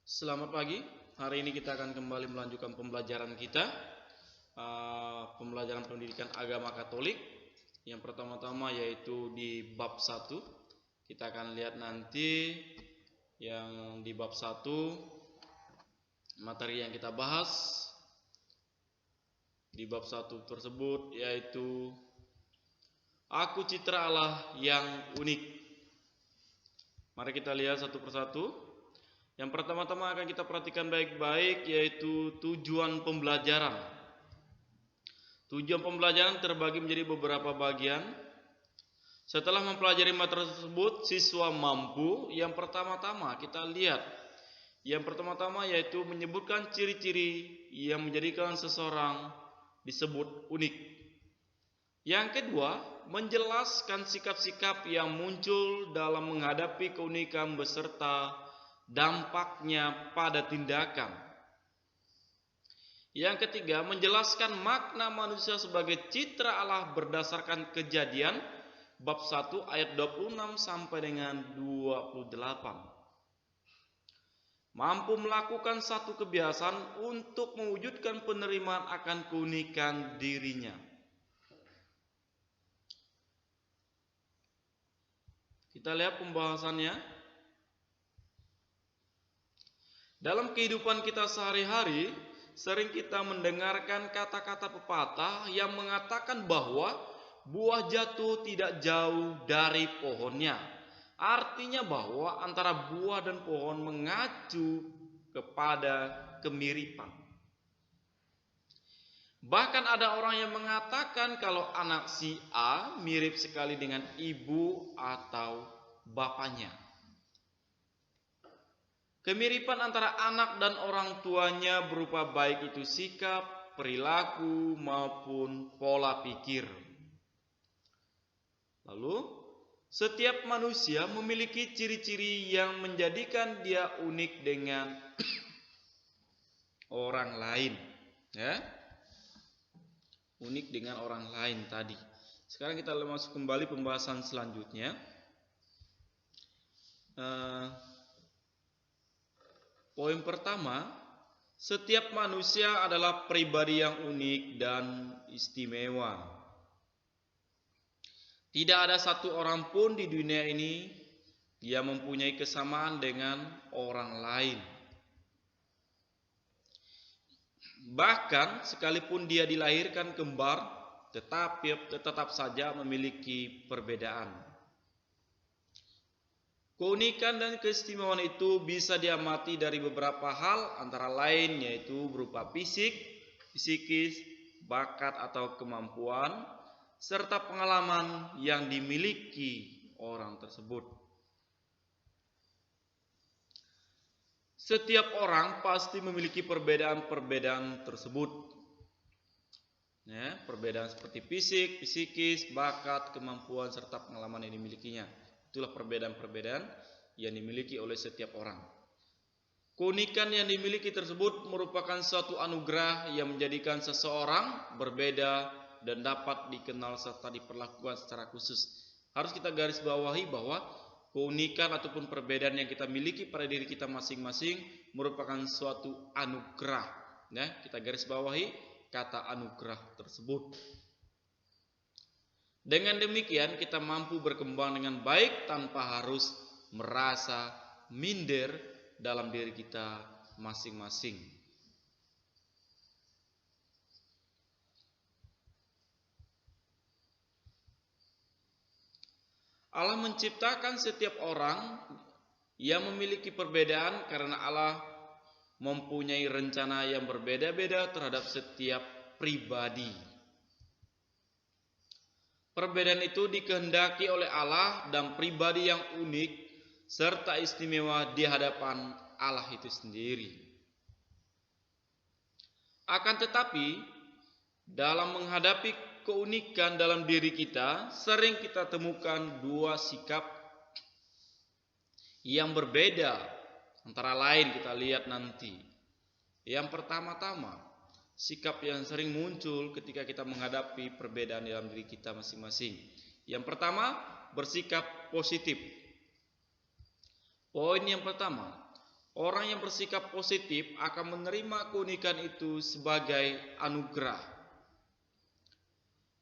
Selamat pagi. Hari ini kita akan kembali melanjutkan pembelajaran kita, pembelajaran pendidikan agama Katolik. Yang pertama-tama yaitu di bab 1. Kita akan lihat nanti yang di bab 1 materi yang kita bahas di bab 1 tersebut yaitu Aku Citra Allah yang unik. Mari kita lihat satu persatu. Yang pertama-tama akan kita perhatikan baik-baik yaitu tujuan pembelajaran. Tujuan pembelajaran terbagi menjadi beberapa bagian. Setelah mempelajari materi tersebut, siswa mampu yang pertama-tama kita lihat. Yang pertama-tama yaitu menyebutkan ciri-ciri yang menjadikan seseorang disebut unik. Yang kedua, menjelaskan sikap-sikap yang muncul dalam menghadapi keunikan beserta dampaknya pada tindakan. Yang ketiga, menjelaskan makna manusia sebagai citra Allah berdasarkan Kejadian bab 1 ayat 26 sampai dengan 28. Mampu melakukan satu kebiasaan untuk mewujudkan penerimaan akan keunikan dirinya. Kita lihat pembahasannya. Dalam kehidupan kita sehari-hari, sering kita mendengarkan kata-kata pepatah yang mengatakan bahwa buah jatuh tidak jauh dari pohonnya. Artinya bahwa antara buah dan pohon mengacu kepada kemiripan. Bahkan ada orang yang mengatakan kalau anak si A mirip sekali dengan ibu atau bapaknya. Kemiripan antara anak dan orang tuanya berupa baik itu sikap, perilaku, maupun pola pikir. Lalu, setiap manusia memiliki ciri-ciri yang menjadikan dia unik dengan orang lain. Ya, unik dengan orang lain tadi. Sekarang kita masuk kembali pembahasan selanjutnya. Poin pertama, setiap manusia adalah pribadi yang unik dan istimewa. Tidak ada satu orang pun di dunia ini yang mempunyai kesamaan dengan orang lain. Bahkan sekalipun dia dilahirkan kembar, tetap saja memiliki perbedaan. Keunikan dan keistimewaan itu bisa diamati dari beberapa hal, antara lain yaitu berupa fisik, psikis, bakat atau kemampuan, serta pengalaman yang dimiliki orang tersebut. Setiap orang pasti memiliki perbedaan-perbedaan tersebut. Ya, perbedaan seperti fisik, psikis, bakat, kemampuan, serta pengalaman yang dimilikinya. Itulah perbedaan-perbedaan yang dimiliki oleh setiap orang. Keunikan yang dimiliki tersebut merupakan suatu anugerah yang menjadikan seseorang berbeda dan dapat dikenal serta diperlakukan secara khusus. Harus kita garis bawahi bahwa keunikan ataupun perbedaan yang kita miliki pada diri kita masing-masing merupakan suatu anugerah. Ya, kita garis bawahi kata anugerah tersebut. Dengan demikian kita mampu berkembang dengan baik tanpa harus merasa minder dalam diri kita masing-masing. Allah menciptakan setiap orang yang memiliki perbedaan karena Allah mempunyai rencana yang berbeda-beda terhadap setiap pribadi. Perbedaan itu dikehendaki oleh Allah dan pribadi yang unik serta istimewa di hadapan Allah itu sendiri. Akan tetapi, dalam menghadapi keunikan dalam diri kita, sering kita temukan dua sikap yang berbeda. Antara lain kita lihat nanti. Yang pertama-tama, sikap yang sering muncul ketika kita menghadapi perbedaan dalam diri kita masing-masing. Yang pertama, bersikap positif. Poin yang pertama, Orang yang bersikap positif akan menerima keunikan itu sebagai anugerah.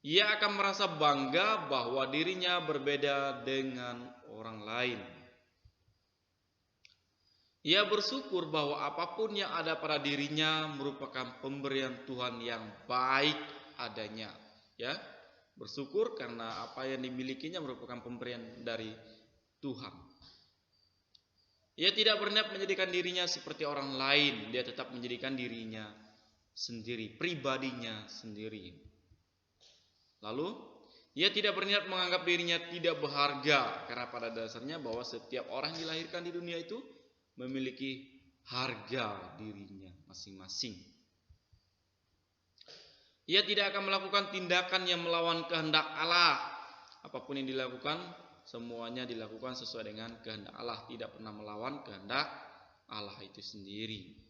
Ia akan merasa bangga bahwa dirinya berbeda dengan orang lain. Ia bersyukur bahwa apapun yang ada pada dirinya merupakan pemberian Tuhan yang baik adanya. Ya, bersyukur karena apa yang dimilikinya merupakan pemberian dari Tuhan. Ia tidak berniat menjadikan dirinya seperti orang lain. Dia tetap menjadikan dirinya sendiri, pribadinya sendiri. Lalu, ia tidak berniat menganggap dirinya tidak berharga, karena pada dasarnya bahwa setiap orang yang dilahirkan di dunia itu memiliki harga dirinya masing-masing. Ia tidak akan melakukan tindakan yang melawan kehendak Allah. Apapun yang dilakukan, semuanya dilakukan sesuai dengan kehendak Allah, tidak pernah melawan kehendak Allah itu sendiri.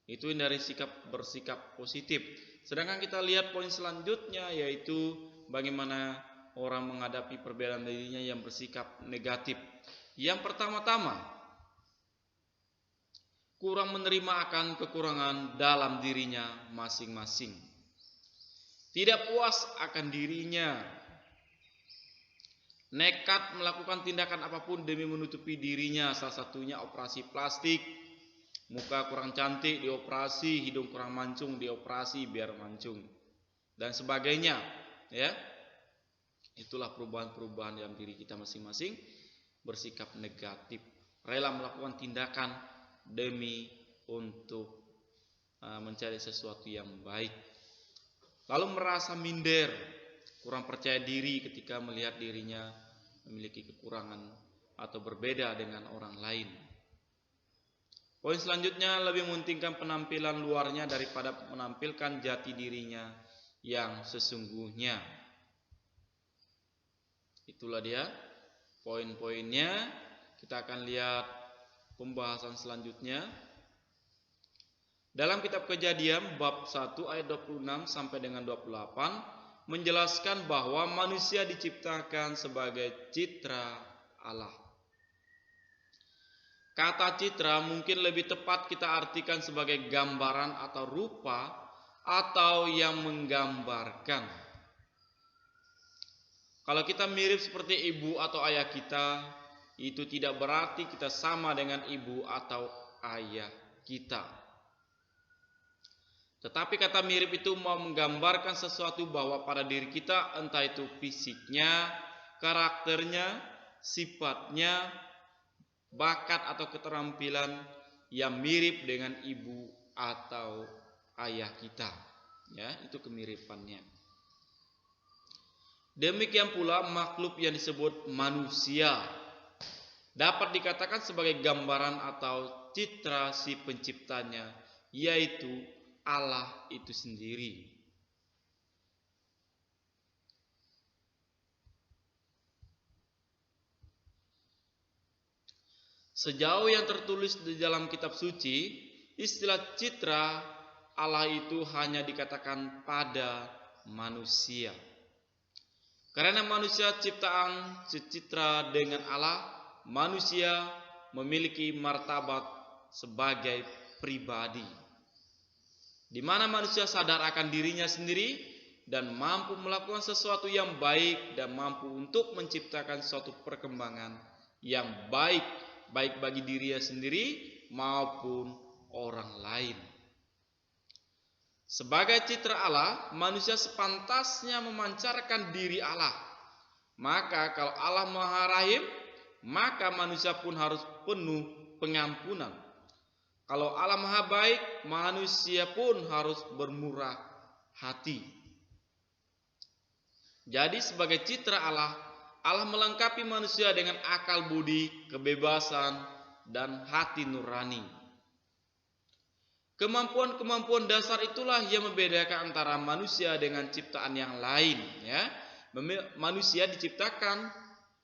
Itu dari bersikap positif. Sedangkan kita lihat poin selanjutnya, yaitu bagaimana orang menghadapi perbedaan dirinya yang bersikap negatif. Yang pertama-tama, kurang menerima akan kekurangan dalam dirinya masing-masing. Tidak puas akan dirinya, nekat melakukan tindakan apapun demi menutupi dirinya, salah satunya operasi plastik. Muka kurang cantik dioperasi, hidung kurang mancung dioperasi biar mancung, dan sebagainya. Ya, itulah perubahan-perubahan dalam diri kita masing-masing. Bersikap negatif, rela melakukan tindakan demi untuk mencari sesuatu yang baik. Lalu merasa minder, kurang percaya diri ketika melihat dirinya memiliki kekurangan atau berbeda dengan orang lain. Poin selanjutnya, lebih mementingkan penampilan luarnya daripada menampilkan jati dirinya yang sesungguhnya. Itulah dia poin-poinnya. Kita akan lihat pembahasan selanjutnya. Dalam kitab Kejadian bab 1 ayat 26 sampai dengan 28 menjelaskan bahwa manusia diciptakan sebagai citra Allah. Kata citra mungkin lebih tepat kita artikan sebagai gambaran atau rupa atau yang menggambarkan. Kalau kita mirip seperti ibu atau ayah kita, itu tidak berarti kita sama dengan ibu atau ayah kita. Tetapi kata mirip itu mau menggambarkan sesuatu bahwa pada diri kita, entah itu fisiknya, karakternya, sifatnya, bakat atau keterampilan yang mirip dengan ibu atau ayah kita. Ya, itu kemiripannya. Demikian pula makhluk yang disebut manusia dapat dikatakan sebagai gambaran atau citra si penciptanya, yaitu Allah itu sendiri. Sejauh yang tertulis di dalam kitab suci, istilah citra Allah itu hanya dikatakan pada manusia. Karena manusia ciptaan secitra dengan Allah, manusia memiliki martabat sebagai pribadi, di mana manusia sadar akan dirinya sendiri dan mampu melakukan sesuatu yang baik dan mampu untuk menciptakan suatu perkembangan yang baik bagi dirinya sendiri maupun orang lain. Sebagai citra Allah, manusia sepantasnya memancarkan diri Allah. Maka kalau Allah Maha Rahim, maka manusia pun harus penuh pengampunan. Kalau Allah Maha Baik, manusia pun harus bermurah hati. Jadi sebagai citra Allah, Allah melengkapi manusia dengan akal budi, kebebasan, dan hati nurani. Kemampuan-kemampuan dasar itulah yang membedakan antara manusia dengan ciptaan yang lain. Ya, manusia diciptakan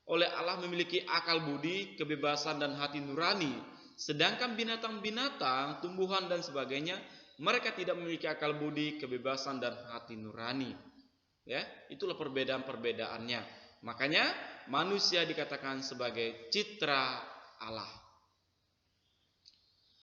oleh Allah memiliki akal budi, kebebasan, dan hati nurani. Sedangkan binatang-binatang, tumbuhan, dan sebagainya, mereka tidak memiliki akal budi, kebebasan, dan hati nurani. Ya, itulah perbedaan-perbedaannya. Makanya manusia dikatakan sebagai citra Allah.